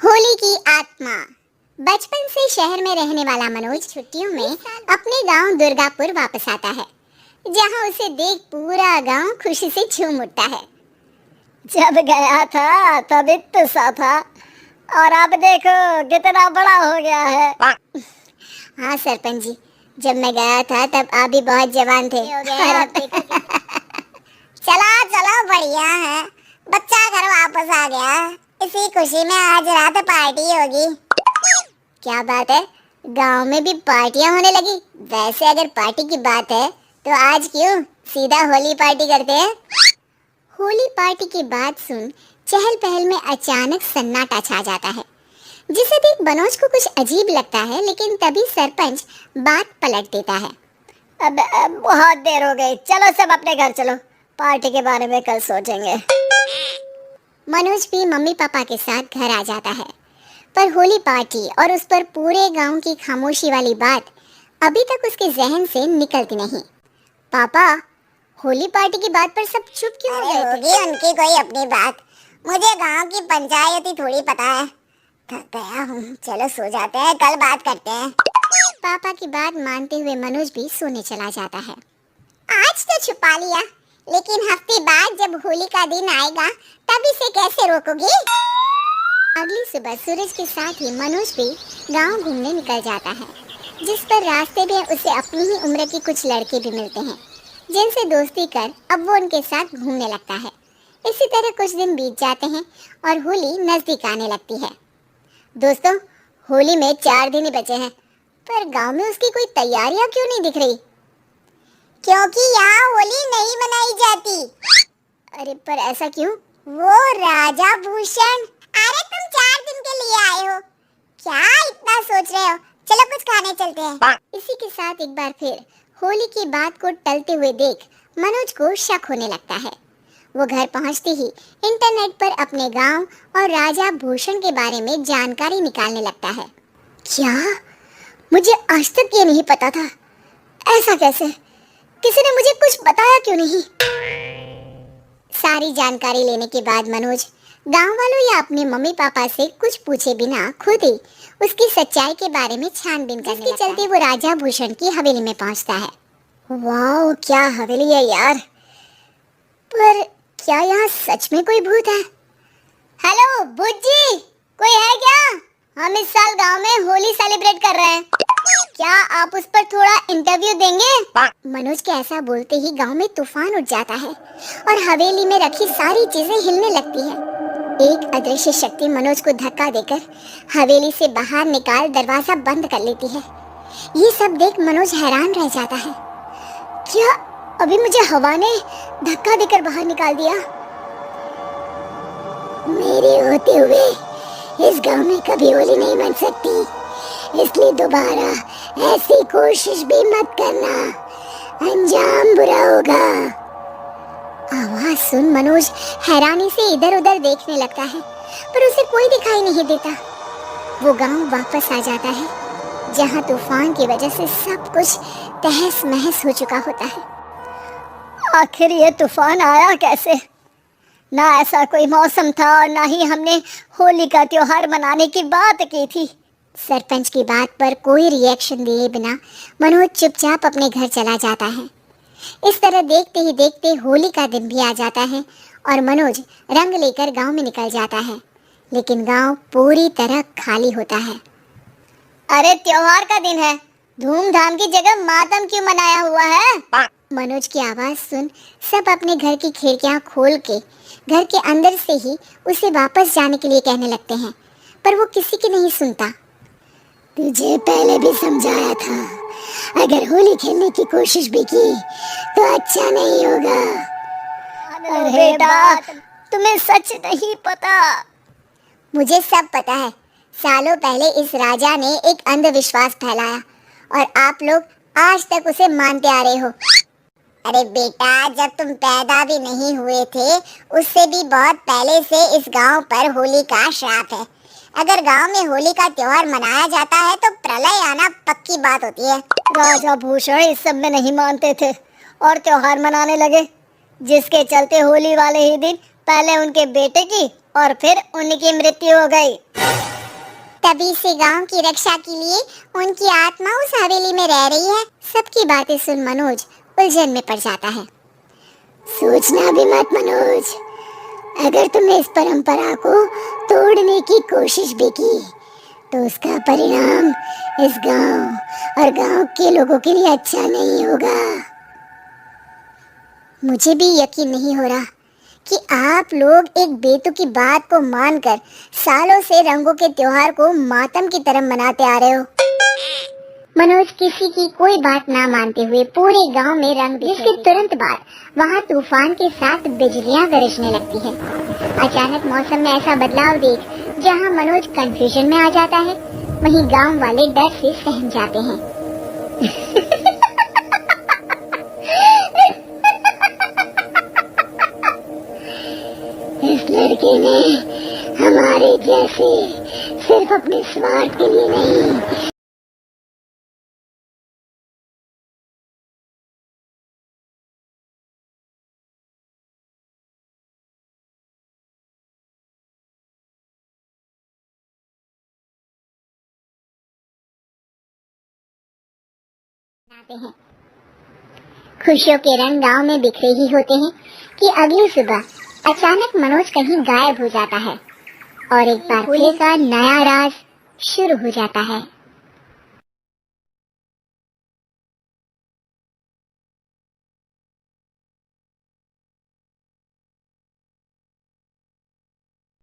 होली की आत्मा। बचपन से शहर में रहने वाला मनोज छुट्टियों में अपने गांव दुर्गापुर वापस आता है, जहां उसे देख पूरा गांव खुशी से झूम उठता है। जब गया था तब इतना सा था और अब देखो कितना बड़ा हो गया है। हाँ सरपंच जी, जब मैं गया था तब आप भी बहुत जवान थे। चला चलो बढ़िया है, बच्चा घर वापस आ गया। इसी खुशी में आज रात पार्टी होगी। क्या बात है, गांव में भी पार्टियां होने लगी। वैसे अगर पार्टी की बात है तो आज क्यों सीधा होली पार्टी करते हैं। होली पार्टी की बात सुन चहल पहल में अचानक सन्नाटा छा जाता है, जिसे देख मनोज को कुछ अजीब लगता है। लेकिन तभी सरपंच बात पलट देता है। अब बहुत देर हो गई, चलो सब अपने घर चलो, पार्टी के बारे में कल सोचेंगे। मनोज भी मम्मी पापा के साथ घर आ जाता है, पर होली पार्टी और उस पर पूरे गांव की खामोशी वाली बात अभी तक उसके जहन से निकलती नहीं। पापा, होली पार्टी की बात पर सब चुप क्यों हो गए? होगी उनकी कोई अपनी बात, मुझे गांव की पंचायत ही थोड़ी पता है। थक गया हूँ, चलो सो जाते हैं, कल बात करते हैं। पापा की बात मानते हुए मनोज भी सोने चला जाता है। आज तो छुपा लिया, लेकिन हफ्ते बाद जब होली का दिन आएगा तब इसे कैसे रोकोगे? अगली सुबह सूरज के साथ ही मनोज भी गांव घूमने निकल जाता है, जिस पर रास्ते में उसे अपनी ही उम्र के कुछ लड़के भी मिलते हैं, जिनसे दोस्ती कर अब वो उनके साथ घूमने लगता है। इसी तरह कुछ दिन बीत जाते हैं और होली नजदीक आने लगती है। दोस्तों, होली में 4 दिन ही बचे हैं, पर गांव में उसकी कोई तैयारियां क्यों नहीं दिख रही? क्योंकि यहाँ होली नहीं मनाई जाती। अरे पर ऐसा क्यों? वो राजा भूषण, अरे तुम 4 दिन के लिए आए हो, क्या इतना सोच रहे हो? चलो कुछ खाने चलते हैं। इसी के साथ एक बार फिर होली की बात को टलते हुए देख मनोज को शक होने लगता है। वो घर पहुंचते ही इंटरनेट पर अपने गांव और राजा भूषण के बारे में जानकारी निकालने लगता है। क्या? मुझे आज तक ये नहीं पता था। ऐसा कैसे? किसी ने मुझे कुछ बताया क्यों नहीं? सारी जानकारी लेने के बाद मनोज गांव वालों या अपने मम्मी पापा से कुछ पूछे बिना खुद ही उसकी सच्चाई के बारे में छानबीन करने लगता है। इसके चलते वो राजा भूषण की हवेली में पहुंचता है। वाह, क्या हवेली है यार! पर क्या यहाँ सच में कोई भूत है? हेलो भूत जी, कोई है क्या? हम इस साल गांव में होली सेलिब्रेट कर रहे हैं, क्या आप उस पर थोड़ा इंटरव्यू देंगे? मनोज के ऐसा बोलते ही गांव में तूफान उठ जाता है और हवेली में रखी सारी चीजें हिलने लगती हैं। एक अदृश्य शक्ति मनोज को धक्का देकर हवेली से बाहर निकाल दरवाजा बंद कर लेती है। ये सब देख मनोज हैरान रह जाता है। क्या अभी मुझे हवा ने धक्का देकर बाहर निकाल दिया? मेरे होते हुए इस गांव में कभी होली नहीं बन सकती, इसलिए दोबारा ऐसी कोशिश भी मत करना, अंजाम बुरा होगा। आवाज सुन मनोज हैरानी से इधर उधर देखने लगता है, पर उसे कोई दिखाई नहीं देता। वो गांव वापस आ जाता है, जहां तूफान की वजह से सब कुछ तहस महस हो चुका होता है। आखिर ये तूफान आया कैसे? ना ऐसा कोई मौसम था और ना ही हमने होली का त्योहार मनाने की बात की थी। सरपंच की बात पर कोई रिएक्शन दिए बिना मनोज चुपचाप अपने घर चला जाता है। इस तरह देखते ही देखते होली का दिन भी आ जाता है और मनोज रंग लेकर गांव में निकल जाता है, लेकिन गांव पूरी तरह खाली होता है। अरे त्योहार का दिन है, धूमधाम की जगह मातम क्यों मनाया हुआ है? मनोज की आवाज सुन सब अपने घर की खिड़कियां खोल के घर के अंदर से ही उसे वापस जाने के लिए कहने लगते हैं, पर वो किसी की नहीं सुनता। तुझे पहले भी समझाया था, अगर होली खेलने की कोशिश भी की तो अच्छा नहीं होगा। अरे बेटा, तुम्हें सच नहीं पता। मुझे सब पता है। सालों पहले इस राजा ने एक अंधविश्वास फैलाया और आप लोग आज तक उसे मानते आ रहे हो। अरे बेटा, जब तुम पैदा भी नहीं हुए थे उससे भी बहुत पहले से इस गांव पर होली का श्राप है। अगर गांव में होली का त्योहार मनाया जाता है तो प्रलय आना पक्की बात होती है। राजा भूषण इस सब में नहीं मानते थे और त्योहार मनाने लगे, जिसके चलते होली वाले ही दिन पहले उनके बेटे की और फिर उनकी मृत्यु हो गई। तभी से गांव की रक्षा के लिए उनकी आत्मा उस हवेली में रह रही है। सबकी बातें सुन मनोज उलझन में पड़ जाता है। सोचना भी मत मनोज, अगर तुमने इस परंपरा को तोड़ने की कोशिश भी की तो उसका परिणाम इस गांव और गांव के लोगों के लिए अच्छा नहीं होगा। मुझे भी यकीन नहीं हो रहा कि आप लोग एक बेतुकी बात को मानकर सालों से रंगों के त्योहार को मातम की तरह मनाते आ रहे हो। मनोज किसी की कोई बात ना मानते हुए पूरे गांव में रंग, जिसके तुरंत बाद वहां तूफान के साथ बिजलियां गरजने लगती हैं। अचानक मौसम में ऐसा बदलाव देख जहां मनोज कंफ्यूजन में आ जाता है, वहीं गांव वाले डर से सहम जाते हैं। इस लड़के ने हमारे जैसे सिर्फ अपने स्वार्थ के लिए नहीं, हैं। खुशियों के रंग गांव में बिखरे ही होते हैं कि अगली सुबह अचानक मनोज कहीं गायब हो जाता है और एक बार फिर का नया राज शुरू हो जाता है।